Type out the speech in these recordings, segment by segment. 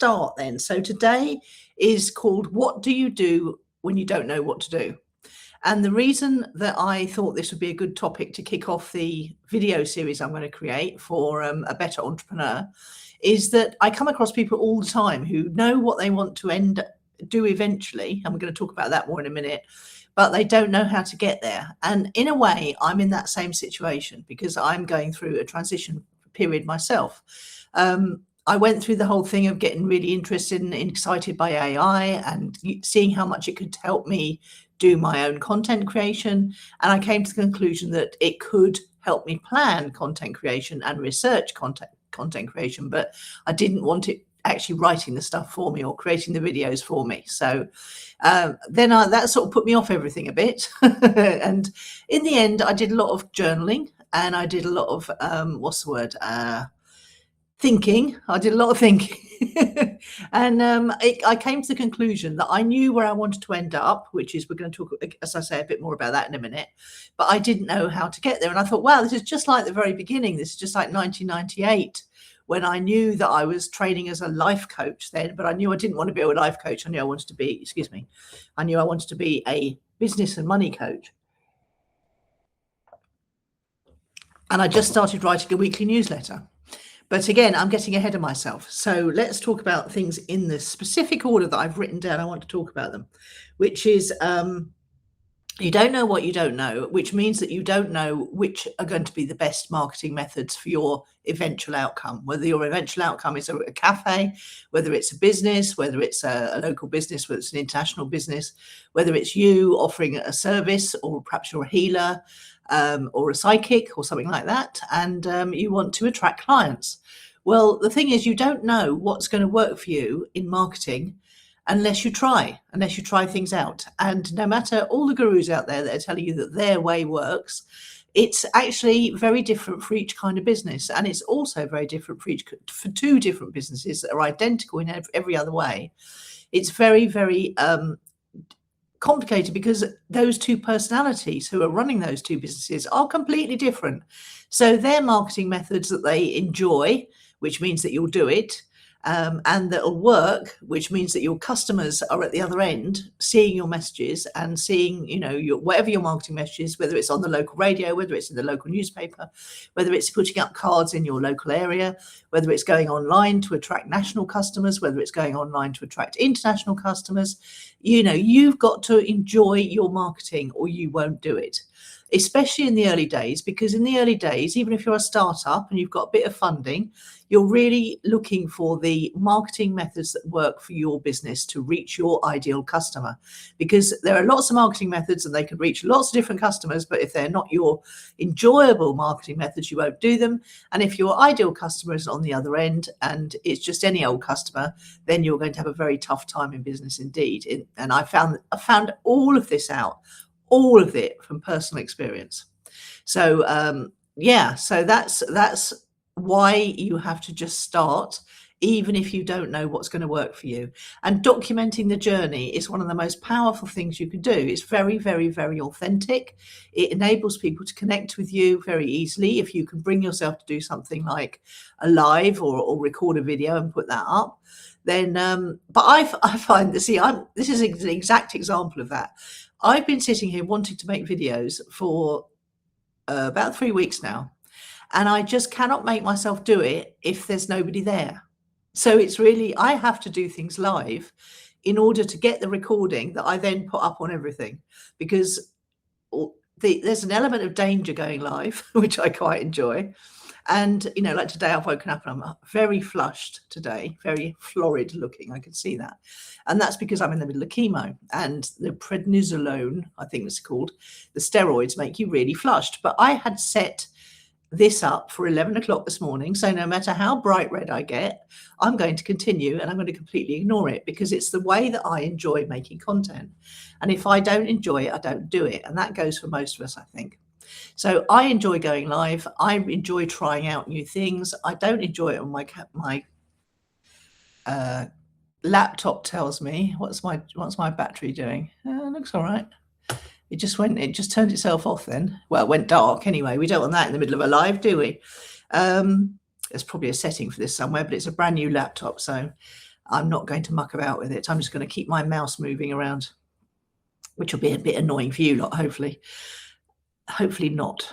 start then. So today is called What Do You Do When You Don't Know What to Do? And the reason that I thought this would be a good topic to kick off the video series I'm going to create for a better entrepreneur is that I come across people all the time who know what they want to do eventually, and we're going to talk about that more in a minute, but they don't know how to get there. And in a way, I'm in that same situation because I'm going through a transition period myself. I went through the whole thing of getting really interested and excited by AI and seeing how much it could help me do my own content creation. And I came to the conclusion that it could help me plan content creation and research content creation, but I didn't want it actually writing the stuff for me or creating the videos for me. So then that sort of put me off everything a bit. And in the end, I did a lot of journaling and I did a lot of, thinking. I did a lot of thinking. And I came to the conclusion that I knew where I wanted to end up, which is, we're going to talk, as I say, a bit more about that in a minute, but I didn't know how to get there. And I thought, wow, this is just like the very beginning. This is just like 1998, when I knew that I was training as a life coach then, but I knew I didn't want to be a life coach. I knew I wanted to be, I knew I wanted to be a business and money coach. And I just started writing a weekly newsletter. But again, I'm getting ahead of myself. So let's talk about things in the specific order that I've written down. I want to talk about them, which is you don't know what you don't know, which means that you don't know which are going to be the best marketing methods for your eventual outcome, whether your eventual outcome is a cafe, whether it's a business, whether it's a local business, whether it's an international business, whether it's you offering a service, or perhaps you're a healer or a psychic or something like that, and you want to attract clients. Well, the thing is, you don't know what's going to work for you in marketing unless you try things out. And no matter all the gurus out there that are telling you that their way works, it's actually very different for each kind of business. And it's also very different for two different businesses that are identical in every other way. It's very, very complicated because those two personalities who are running those two businesses are completely different. So their marketing methods that they enjoy, which means that you'll do it, and that'll work, which means that your customers are at the other end seeing your messages and seeing, whatever your marketing message is, whether it's on the local radio, whether it's in the local newspaper, whether it's putting up cards in your local area, whether it's going online to attract national customers, whether it's going online to attract international customers. You've got to enjoy your marketing or you won't do it, especially in the early days, because in the early days, even if you're a startup and you've got a bit of funding, you're really looking for the marketing methods that work for your business to reach your ideal customer, because there are lots of marketing methods and they can reach lots of different customers, but if they're not your enjoyable marketing methods, you won't do them. And if your ideal customer is on the other end and it's just any old customer, then you're going to have a very tough time in business indeed. And I found all of this out, all of it from personal experience. So so that's why you have to just start, even if you don't know what's going to work for you. And documenting the journey is one of the most powerful things you can do. It's very, very, very authentic. It enables people to connect with you very easily. If you can bring yourself to do something like a live or record a video and put that up, then but I find this is an exact example of that. I've been sitting here wanting to make videos for about 3 weeks now, and I just cannot make myself do it if there's nobody there. So it's really, I have to do things live in order to get the recording that I then put up on everything, because there's an element of danger going live, which I quite enjoy. And, like today, I've woken up and I'm very flushed today, very florid looking. I can see that. And that's because I'm in the middle of chemo, and the prednisolone, I think it's called, the steroids make you really flushed. But I had set this up for 11 o'clock this morning. So no matter how bright red I get, I'm going to continue and I'm going to completely ignore it, because it's the way that I enjoy making content. And if I don't enjoy it, I don't do it. And that goes for most of us, I think. So I enjoy going live. I enjoy trying out new things. I don't enjoy it on my laptop tells me, what's my battery doing? It looks all right. It just turned itself off then. Well, it went dark anyway. We don't want that in the middle of a live, do we? There's probably a setting for this somewhere, but it's a brand new laptop. So I'm not going to muck about with it. I'm just going to keep my mouse moving around, which will be a bit annoying for you lot, hopefully. Hopefully not.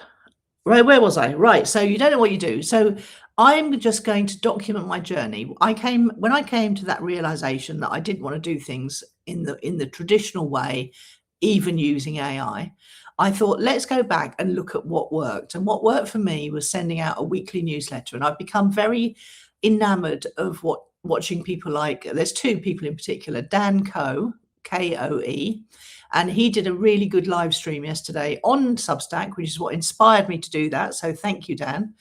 Right, where was I? Right, so you don't know what you do. So I'm just going to document my journey. When I came to that realization that I didn't want to do things in the traditional way, even using AI, I thought, let's go back and look at what worked. And what worked for me was sending out a weekly newsletter. And I've become very enamored of watching people like, there's two people in particular, Dan Coe, Koe, and he did a really good live stream yesterday on Substack, which is what inspired me to do that. So thank you, Dan,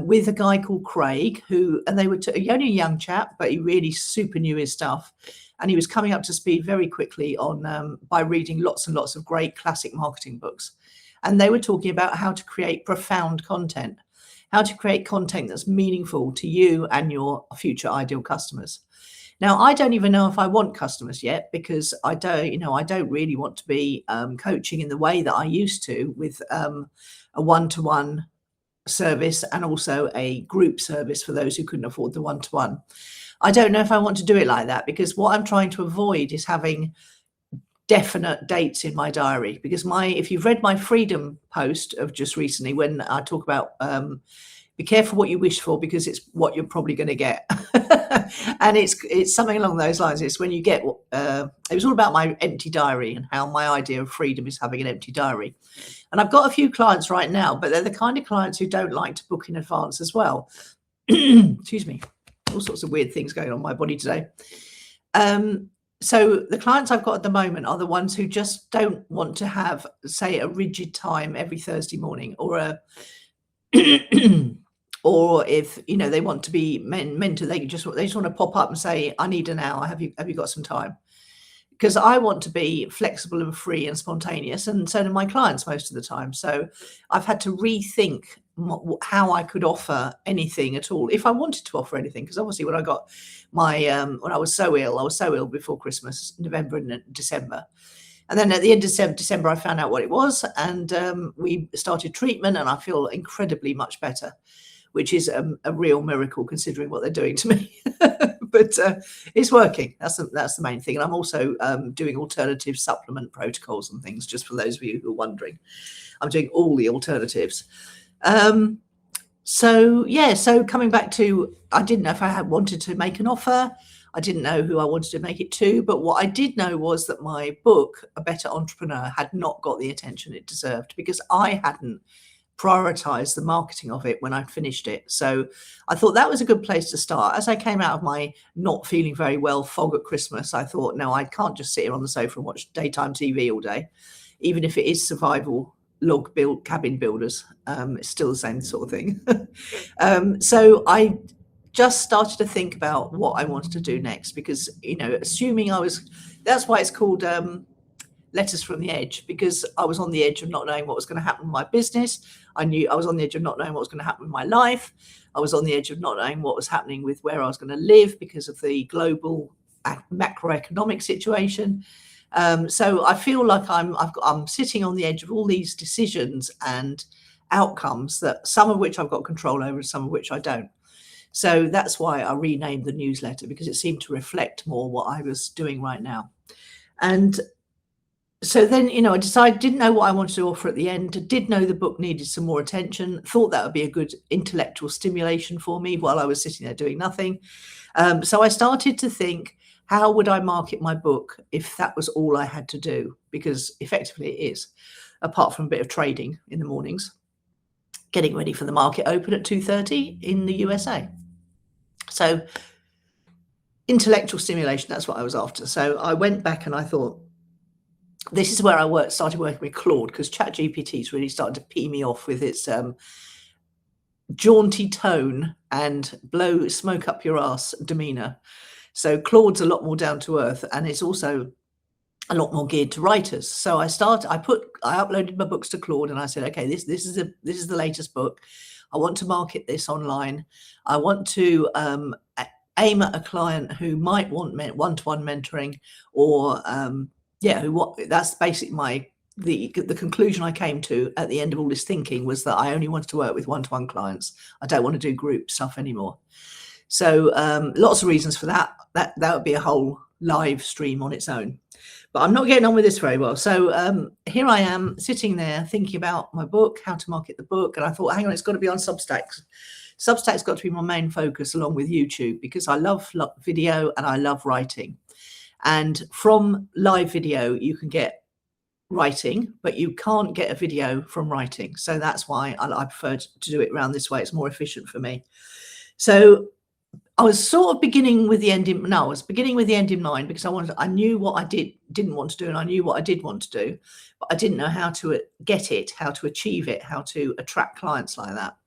with a guy called Craig, and they were only a young chap, but he really super knew his stuff. And he was coming up to speed very quickly on by reading lots and lots of great classic marketing books. And they were talking about how to create profound content, how to create content that's meaningful to you and your future ideal customers. Now, I don't even know if I want customers yet, because I don't really want to be coaching in the way that I used to, with a one-to-one service and also a group service for those who couldn't afford the one-to-one. I don't know if I want to do it like that, because what I'm trying to avoid is having definite dates in my diary. Because if you've read my freedom post of just recently, when I talk about be careful what you wish for, because it's what you're probably going to get. And it's something along those lines. It's when you get it was all about my empty diary and how my idea of freedom is having an empty diary. And I've got a few clients right now, but they're the kind of clients who don't like to book in advance as well. Excuse me. All sorts of weird things going on in my body today. So the clients I've got at the moment are the ones who just don't want to have, say, a rigid time every Thursday morning, or or if they want to be mentored, they just want to pop up and say, I need an hour. Have you got some time? Because I want to be flexible and free and spontaneous, and so do my clients most of the time. So I've had to rethink how I could offer anything at all, if I wanted to offer anything. Because obviously, when I got when I was so ill before Christmas, November and December. And then at the end of December, I found out what it was, and we started treatment, and I feel incredibly much better, which is a real miracle considering what they're doing to me. But it's working. That's the main thing. And I'm also doing alternative supplement protocols and things, just for those of you who are wondering. I'm doing all the alternatives. So coming back to, I didn't know if I wanted to make an offer. I didn't know who I wanted to make it to, but what I did know was that my book, A Better Entrepreneur, had not got the attention it deserved, because I hadn't prioritized the marketing of it when I finished it. So I thought that was a good place to start. As I came out of my not feeling very well fog at Christmas, I thought, no, I can't just sit here on the sofa and watch daytime TV all day, even if it is survival cabin builders. It's still the same sort of thing. So I just started to think about what I wanted to do next, because, assuming that's why it's called Letters from the Edge, because I was on the edge of not knowing what was going to happen with my business. I knew I was on the edge of not knowing what was going to happen with my life. I was on the edge of not knowing what was happening with where I was going to live because of the global macroeconomic situation. So I feel like I'm sitting on the edge of all these decisions and outcomes, that some of which I've got control over and some of which I don't. So that's why I renamed the newsletter, because it seemed to reflect more what I was doing right now. And so then, I decided, didn't know what I wanted to offer at the end, did know the book needed some more attention, thought that would be a good intellectual stimulation for me while I was sitting there doing nothing. So I started to think, how would I market my book if that was all I had to do? Because effectively it is, apart from a bit of trading in the mornings, getting ready for the market open at 2:30 in the USA. So intellectual stimulation, that's what I was after. So I went back and I thought, this is where I started working with Claude, because ChatGPT is really starting to pee me off with its jaunty tone and blow smoke up your ass demeanor. So Claude's a lot more down to earth, and it's also a lot more geared to writers. So I uploaded my books to Claude, and I said, okay, this is the latest book. I want to market this online. I want to aim at a client who might want one-to-one mentoring, or that's basically the conclusion I came to at the end of all this thinking, was that I only wanted to work with one-to-one clients. I don't want to do group stuff anymore. So lots of reasons for that. That would be a whole live stream on its own. But I'm not getting on with this very well. So here I am sitting there thinking about my book, how to market the book. And I thought, hang on, it's got to be on Substack. Substack's got to be my main focus along with YouTube, because I love video and I love writing. And from live video, you can get writing, but you can't get a video from writing. So that's why I prefer to do it around this way. It's more efficient for me. So I was sort of beginning with the end in mind, because I knew what I didn't want to do, and I knew what I did want to do, but I didn't know how to get it, how to achieve it, how to attract clients like that.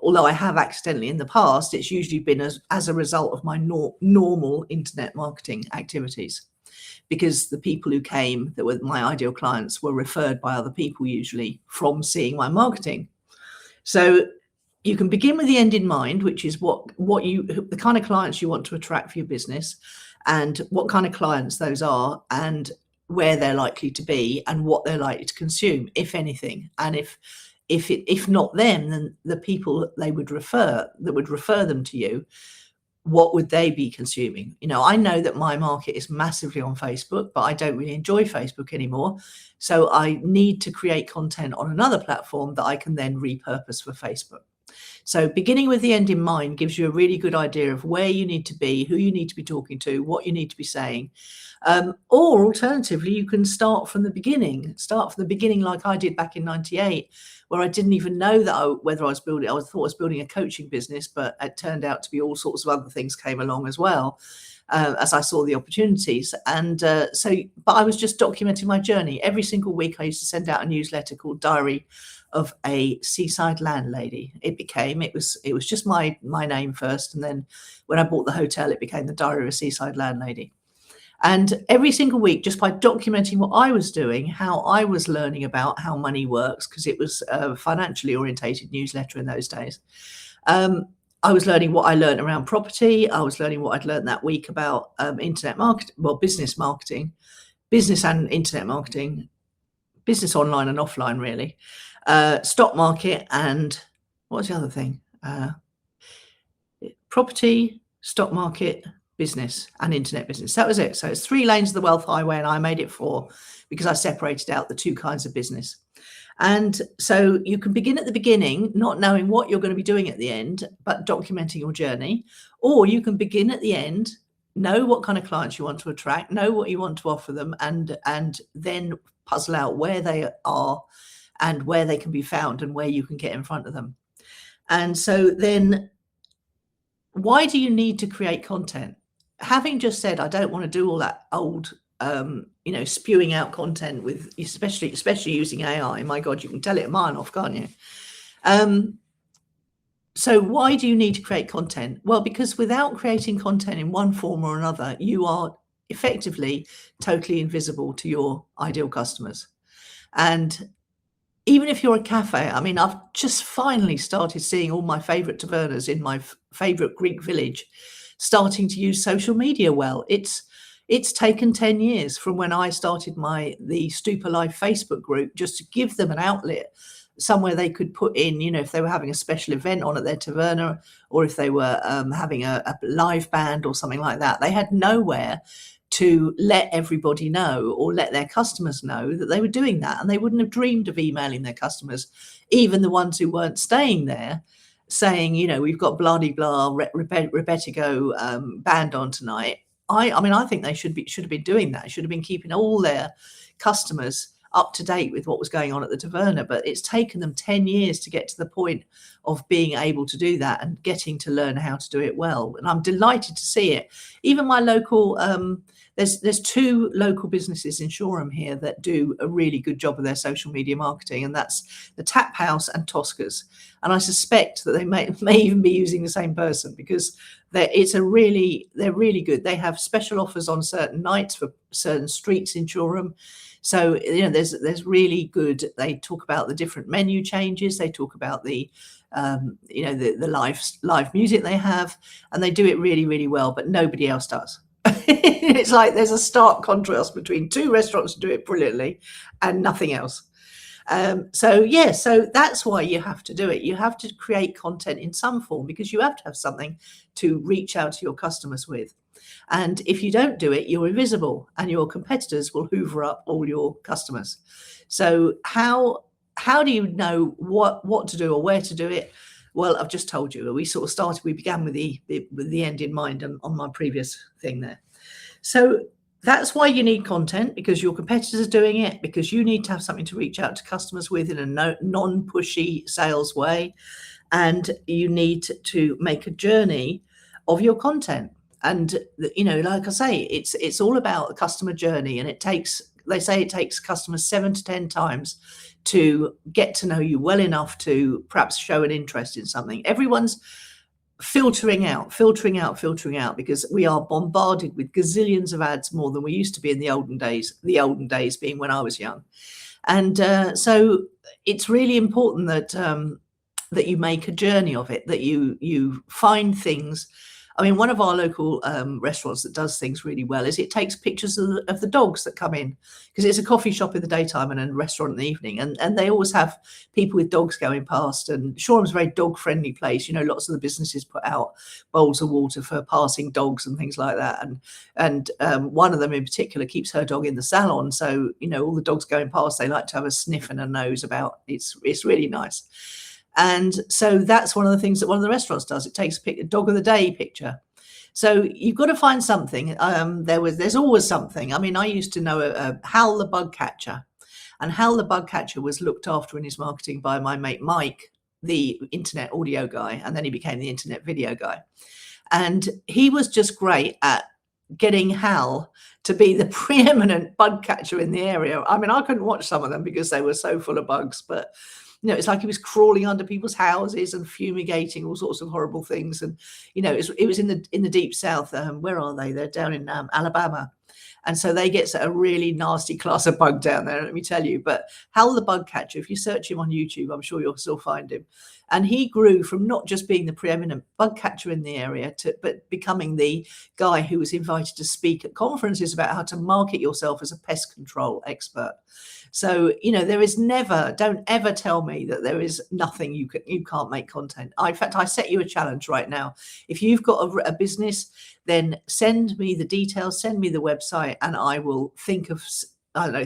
Although I have accidentally in the past, it's usually been as a result of my normal internet marketing activities, because the people who came that were my ideal clients were referred by other people, usually from seeing my marketing. So you can begin with the end in mind, which is the kind of clients you want to attract for your business, and what kind of clients those are, and where they're likely to be, and what they're likely to consume, if anything. And if not them, then the people they would refer them to you, what would they be consuming? I know that my market is massively on Facebook, but I don't really enjoy Facebook anymore. So I need to create content on another platform that I can then repurpose for Facebook. So beginning with the end in mind gives you a really good idea of where you need to be, who you need to be talking to, what you need to be saying. Or alternatively, you can start from the beginning like I did back in 98, where I didn't even know that I thought I was building a coaching business, but it turned out to be all sorts of other things came along as well, as I saw the opportunities. And but I was just documenting my journey. Every single week I used to send out a newsletter called Diary of a Seaside Landlady. It was just my name first, and then when I bought the hotel, it became the Diary of a Seaside Landlady. And every single week, just by documenting what I was doing, how I was learning about how money works, because it was a financially orientated newsletter in those days. I was learning what I learned around property. I was learning what I'd learned that week about internet marketing, business marketing, business and internet marketing, business online and offline, really. Stock market, and what was the other thing? Property, stock market, business, and internet business. That was it. So it's 3 lanes of the wealth highway, and I made it 4 because I separated out the 2 kinds of business. And so you can begin at the beginning, not knowing what you're going to be doing at the end, but documenting your journey. Or you can begin at the end, know what kind of clients you want to attract, know what you want to offer them, and then puzzle out where they are and where they can be found and where you can get in front of them. And so then, why do you need to create content? Having just said, I don't want to do all that old, spewing out content with, especially using AI. My God, you can tell it a mile off, can't you? So why do you need to create content? Well, because without creating content in one form or another, you are effectively totally invisible to your ideal customers. And even if you're a cafe, I mean, I've just finally started seeing all my favorite tavernas in my favorite Greek village starting to use social media well. It's taken 10 years from when I started the Stupa Life Facebook group, just to give them an outlet, somewhere they could put in, if they were having a special event on at their taverna, or if they were having a live band or something like that. They had nowhere to let everybody know, or let their customers know, that they were doing that. And they wouldn't have dreamed of emailing their customers, even the ones who weren't staying there, saying, we've got blah-de-blah, Rebettigo band on tonight. I think they should have been doing that. Should have been keeping all their customers up to date with what was going on at the taverna. But it's taken them 10 years to get to the point of being able to do that and getting to learn how to do it well. And I'm delighted to see it. Even my local, there's 2 local businesses in Shoreham here that do a really good job of their social media marketing, and that's the Tap House and Tosca's. And I suspect that they may even be using the same person, because they're really good. They have special offers on certain nights for certain streets in Shoreham. So there's really good. They talk about the different menu changes. They talk about the live music they have, and they do it really, really well. But nobody else does. It's like there's a stark contrast between 2 restaurants who do it brilliantly and nothing else. So that's why you have to do it. You have to create content in some form because you have to have something to reach out to your customers with. And if you don't do it, you're invisible and your competitors will hoover up all your customers. So how do you know what to do or where to do it? Well, I've just told you. We began with the end in mind on my previous thing there. So that's why you need content, because your competitors are doing it, because you need to have something to reach out to customers with in a non-pushy sales way. And you need to make a journey of your content. And, like I say, it's all about the customer journey. And they say it takes customers 7 to 10 times to get to know you well enough to perhaps show an interest in something. Everyone's filtering out, because we are bombarded with gazillions of ads more than we used to be in the olden days being when I was young. And so it's really important that you make a journey of it, that you find things. I mean, one of our local restaurants that does things really well is it takes pictures of the dogs that come in, because it's a coffee shop in the daytime and a restaurant in the evening. And they always have people with dogs going past. And Shoreham's a very dog-friendly place. Lots of the businesses put out bowls of water for passing dogs and things like that. And one of them in particular keeps her dog in the salon. So, all the dogs going past, they like to have a sniff and a nose about. It's really nice. And so that's one of the things that one of the restaurants does. It takes a dog of the day picture. So you've got to find something. There's always something. I mean, I used to know Hal the bug catcher, and Hal the bug catcher was looked after in his marketing by my mate Mike, the internet audio guy, and then he became the internet video guy. And he was just great at getting Hal to be the preeminent bug catcher in the area. I mean, I couldn't watch some of them because they were so full of bugs, but it's like he was crawling under people's houses and fumigating all sorts of horrible things. And, it was in the deep south. Where are they? They're down in Alabama. And so they get a really nasty class of bug down there, let me tell you. But Hal the bug catcher, if you search him on YouTube, I'm sure you'll still find him. And he grew from not just being the preeminent bug catcher in the area but becoming the guy who was invited to speak at conferences about how to market yourself as a pest control expert. So, don't ever tell me that there is nothing you can't make content. In fact, I set you a challenge right now. If you've got a business, then send me the details, send me the website, and I will think of,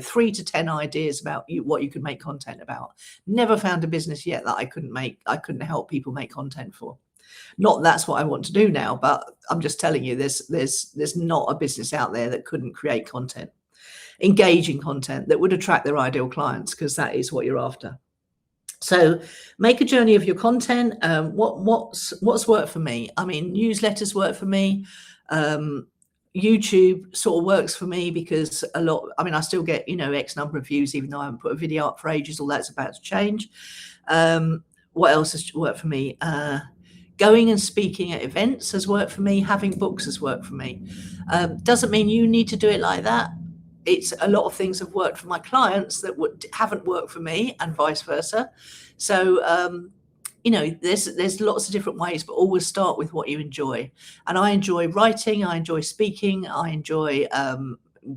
3 to 10 ideas about what you could make content about. Never found a business yet that I couldn't help people make content for. Not that's what I want to do now, but I'm just telling you, there's not a business out there that couldn't create content. Engaging content that would attract their ideal clients, because that is what you're after. So make a journey of your content. What's worked for me? I mean, newsletters work for me. YouTube sort of works for me because I still get, X number of views, even though I haven't put a video up for ages. All that's about to change. What else has worked for me? Going and speaking at events has worked for me. Having books has worked for me. Doesn't mean you need to do it like that. It's a lot of things have worked for my clients that haven't worked for me, and vice versa. So, there's lots of different ways, but always start with what you enjoy. And I enjoy writing. I enjoy speaking. I enjoy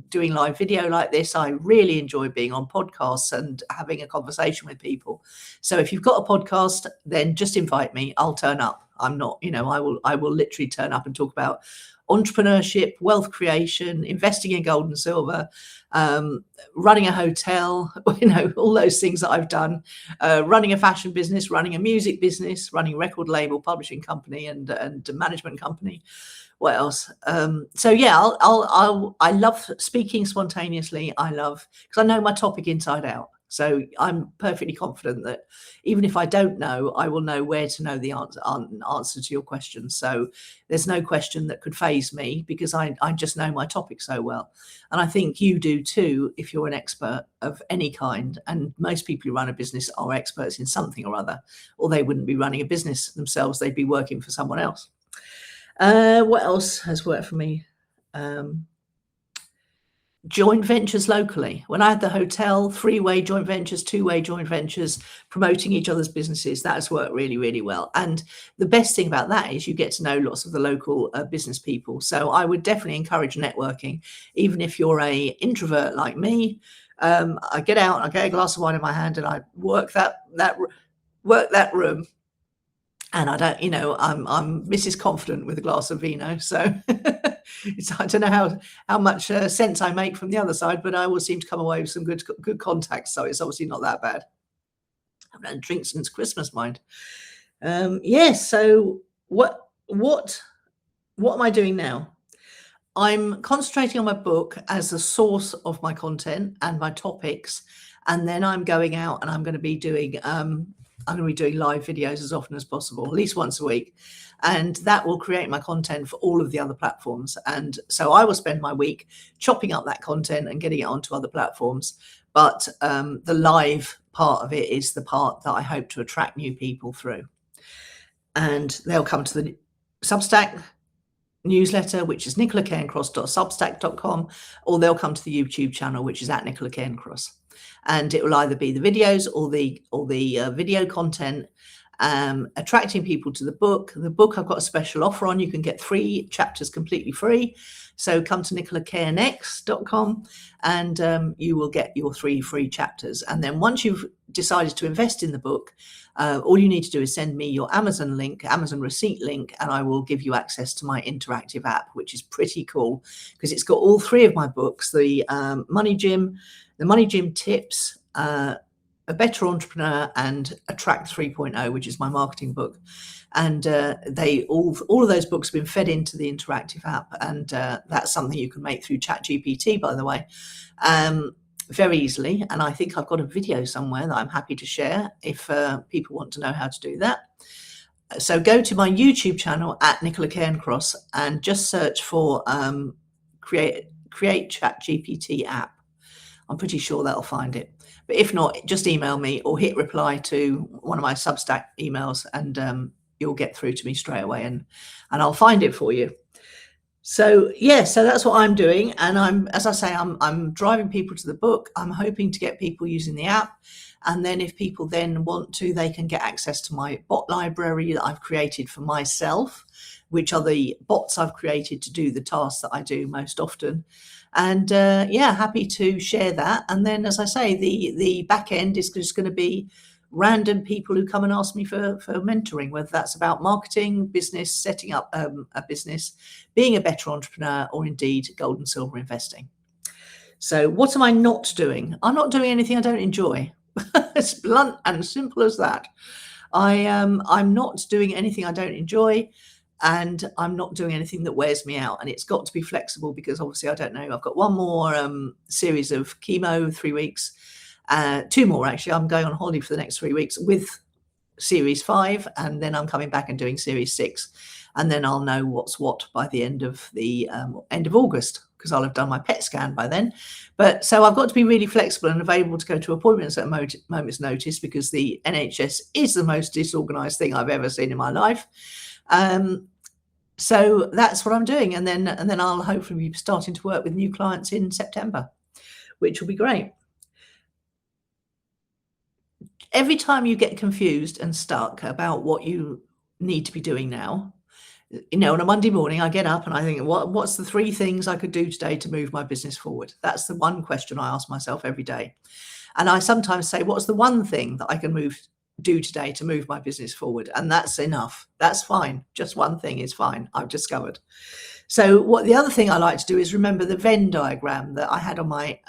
doing live video like this. I really enjoy being on podcasts and having a conversation with people. So if you've got a podcast, then just invite me. I'll turn up. I'm not, I will literally turn up and talk about entrepreneurship, wealth creation, investing in gold and silver, running a hotel, all those things that I've done, running a fashion business, running a music business, running a record label, publishing company, and a management company. What else? I love speaking spontaneously. Because I know my topic inside out. So I'm perfectly confident that even if I don't know, I will know where to know the answer to your question. So there's no question that could faze me, because I just know my topic so well. And I think you do too, if you're an expert of any kind. And most people who run a business are experts in something or other, or they wouldn't be running a business themselves. They'd be working for someone else. What else has worked for me? Joint ventures locally. When I had the hotel, 3-way joint ventures, 2-way joint ventures, promoting each other's businesses, that has worked really, really well. And the best thing about that is you get to know lots of the local business people. So I would definitely encourage networking, even if you're an introvert like me. I get out, I get a glass of wine in my hand, and I work that room. And I don't, I'm Mrs. Confident with a glass of vino, so I don't know how much sense I make from the other side, but I always seem to come away with some good contacts. So it's obviously not that bad. I haven't had a drink since Christmas, mind. Yes. So what am I doing now? I'm concentrating on my book as the source of my content and my topics, and then I'm going out and I'm going to be doing live videos as often as possible, at least once a week, and that will create my content for all of the other platforms. And so I will spend my week chopping up that content and getting it onto other platforms. But the live part of it is the part that I hope to attract new people through, and they'll come to the Substack newsletter, which is nicolacairncross.substack.com, or they'll come to the YouTube channel, which is at Nicola Cairncross. And it will either be the videos or the video content, attracting people to the book. The book I've got a special offer on. You can get 3 chapters completely free. So come to nicolacairnext.com and you will get your 3 free chapters. And then once you've decided to invest in the book, all you need to do is send me your Amazon receipt link, and I will give you access to my interactive app, which is pretty cool because it's got all 3 of my books, the Money Gym Tips, A Better Entrepreneur, and Attract 3.0, which is my marketing book. And all of those books have been fed into the interactive app, and that's something you can make through ChatGPT, by the way, very easily. And I think I've got a video somewhere that I'm happy to share if people want to know how to do that. So go to my YouTube channel at Nicola Cairncross and just search for create ChatGPT app. I'm pretty sure that'll find it. But if not, just email me or hit reply to one of my Substack emails, and you'll get through to me straight away, and I'll find it for you. So yeah, so that's what I'm doing. And I'm driving people to the book. I'm hoping to get people using the app. And then if people then want to, they can get access to my bot library that I've created for myself, which are the bots I've created to do the tasks that I do most often. And happy to share that. And then, as I say, the back end is just going to be random people who come and ask me for mentoring, whether that's about marketing, business, setting up a business, being a better entrepreneur, or indeed gold and silver investing. So what am I not doing? I'm not doing anything I don't enjoy. It's blunt and simple as that. I'm not doing anything I don't enjoy. And I'm not doing anything that wears me out. And it's got to be flexible because obviously I don't know. I've got one more series of chemo, 3 weeks, 2 more actually. I'm going on holiday for the next 3 weeks with series 5, and then I'm coming back and doing series 6, and then I'll know what's what by the end of August because I'll have done my PET scan by then. But so I've got to be really flexible and available to go to appointments at a moment's notice because the NHS is the most disorganized thing I've ever seen in my life. So that's what I'm doing, and then I'll hopefully be starting to work with new clients in September, which will be great. Every time you get confused and stuck about what you need to be doing now, on a Monday morning, I get up and I think, what's the 3 things I could do today to move my business forward? That's the one question I ask myself every day. And I sometimes say, what's the one thing that I can do today to move my business forward? And that's enough. That's fine. Just one thing is fine, I've discovered. So the other thing I like to do is remember the Venn diagram that I had on my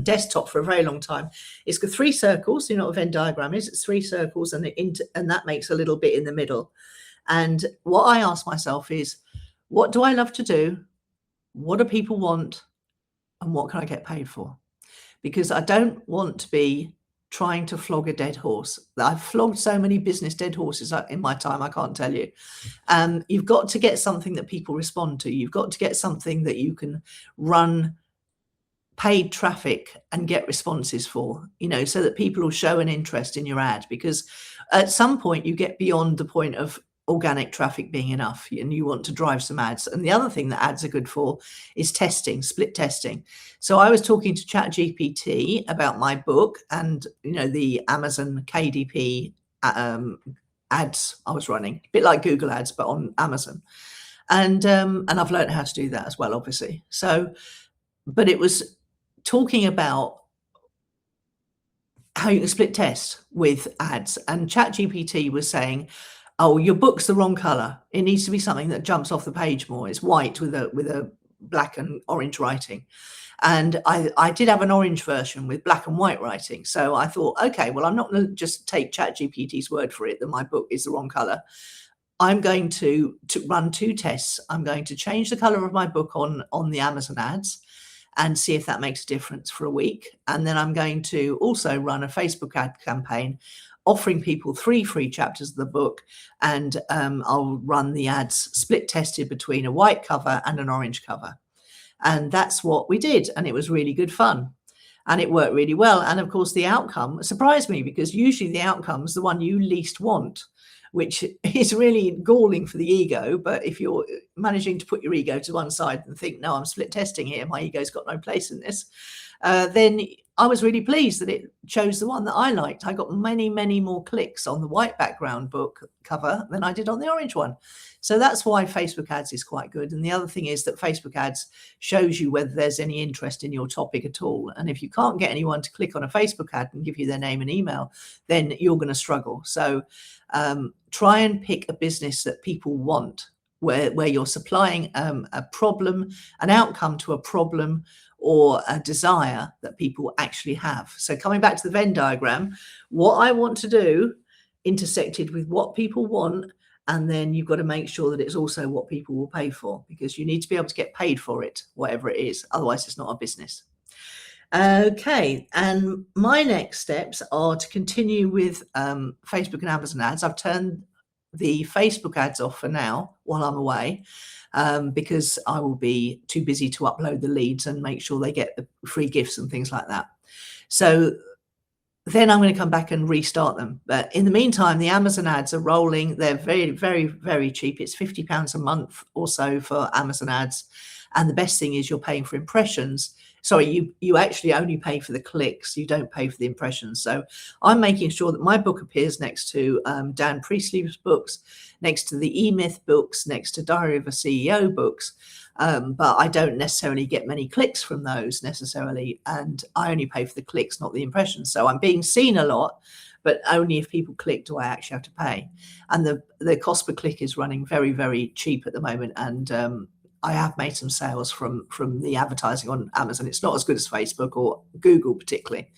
desktop for a very long time. It's got 3 circles. You know what a Venn diagram is? It's 3 circles, and that makes a little bit in the middle. And what I ask myself is, what do I love to do? What do people want? And what can I get paid for? Because I don't want to be trying to flog a dead horse. I've flogged so many business dead horses in my time, I can't tell you. You've got to get something that people respond to. You've got to get something that you can run paid traffic and get responses for, so that people will show an interest in your ad. Because at some point you get beyond the point of organic traffic being enough, and you want to drive some ads. And the other thing that ads are good for is testing, split testing. So I was talking to ChatGPT about my book and the Amazon KDP ads I was running, a bit like Google ads but on Amazon, and I've learned how to do that as well, obviously. So but it was talking about how you can split test with ads. And ChatGPT was saying, oh, your book's the wrong color. It needs to be something that jumps off the page more. It's white with a black and orange writing. And I did have an orange version with black and white writing. So I thought, okay, well, I'm not going to just take ChatGPT's word for it that my book is the wrong color. I'm going to run 2 tests. I'm going to change the color of my book on the Amazon ads and see if that makes a difference for a week. And then I'm going to also run a Facebook ad campaign offering people 3 free chapters of the book. And I'll run the ads split tested between a white cover and an orange cover. And that's what we did. And it was really good fun. And it worked really well. And of course, the outcome surprised me, because usually the outcome is the one you least want, which is really galling for the ego. But if you're managing to put your ego to one side and think, no, I'm split testing here, my ego's got no place in this, then I was really pleased that it chose the one that I liked. I got many, many more clicks on the white background book cover than I did on the orange one. So that's why Facebook ads is quite good. And the other thing is that Facebook ads shows you whether there's any interest in your topic at all. And if you can't get anyone to click on a Facebook ad and give you their name and email, then you're going to struggle. So try and pick a business that people want, where you're supplying a problem, an outcome to a problem, or a desire that people actually have. So coming back to the Venn diagram, what I want to do intersected with what people want, and then you've got to make sure that it's also what people will pay for, because you need to be able to get paid for it, whatever it is. Otherwise, it's not a business. Okay, and my next steps are to continue with Facebook and Amazon ads. I've turned the Facebook ads off for now while I'm away, because I will be too busy to upload the leads and make sure they get the free gifts and things like that. So then I'm going to come back and restart them. But in the meantime, the Amazon ads are rolling. They're very, very, very cheap. It's £50 a month or so for Amazon ads. And the best thing is you're paying for impressions. Sorry, you actually only pay for the clicks. You don't pay for the impressions. So I'm making sure that my book appears next to Dan Priestley's books, next to the E-Myth books, next to Diary of a CEO books. But I don't necessarily get many clicks from those necessarily. And I only pay for the clicks, not the impressions. So I'm being seen a lot, but only if people click do I actually have to pay. And the cost per click is running very, very cheap at the moment. And I have made some sales from the advertising on Amazon. It's not as good as Facebook or Google particularly.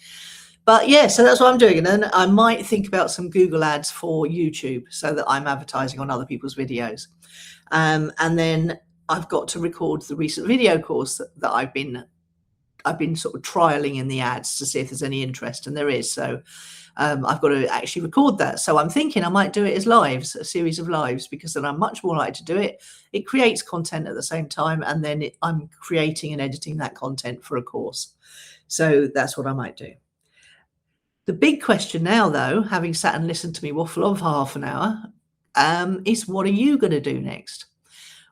But yeah, so that's what I'm doing. And then I might think about some Google ads for YouTube so that I'm advertising on other people's videos. And then I've got to record the recent video course that I've been sort of trialing in the ads to see if there's any interest, and there is. So I've got to actually record that. So I'm thinking I might do it as lives, a series of lives, because then I'm much more likely to do it. It creates content at the same time, and then I'm creating and editing that content for a course. So that's what I might do. The big question now, though, having sat and listened to me waffle on for half an hour, is what are you going to do next?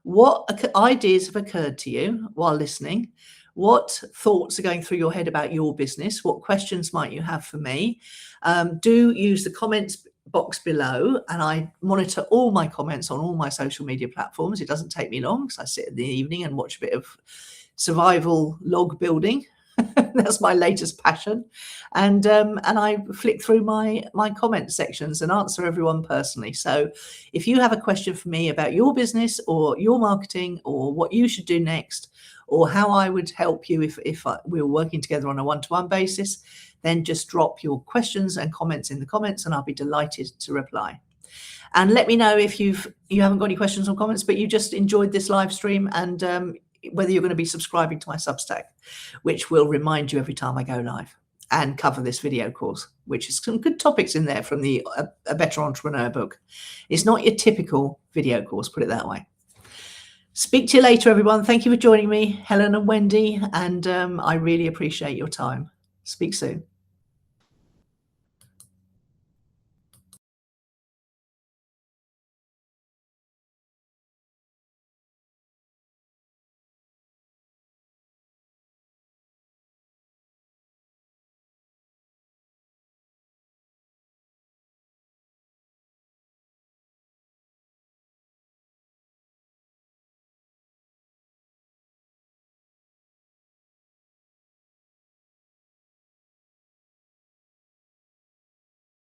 What ideas have occurred to you while listening? What thoughts are going through your head about your business? What questions might you have for me? Do use the comments box below, and I monitor all my comments on all my social media platforms. It doesn't take me long because I sit in the evening and watch a bit of survival log building. That's my latest passion. And I flick through my comment sections and answer everyone personally. So if you have a question for me about your business or your marketing or what you should do next, or how I would help you if we were working together on a one-to-one basis, then just drop your questions and comments in the comments and I'll be delighted to reply. And let me know if you haven't got any questions or comments, but you just enjoyed this live stream, and whether you're going to be subscribing to my Substack, which will remind you every time I go live and cover this video course, which is some good topics in there from the A Better Entrepreneur book. It's not your typical video course, put it that way. Speak to you later, everyone. Thank you for joining me, Helen and Wendy, and I really appreciate your time. Speak soon.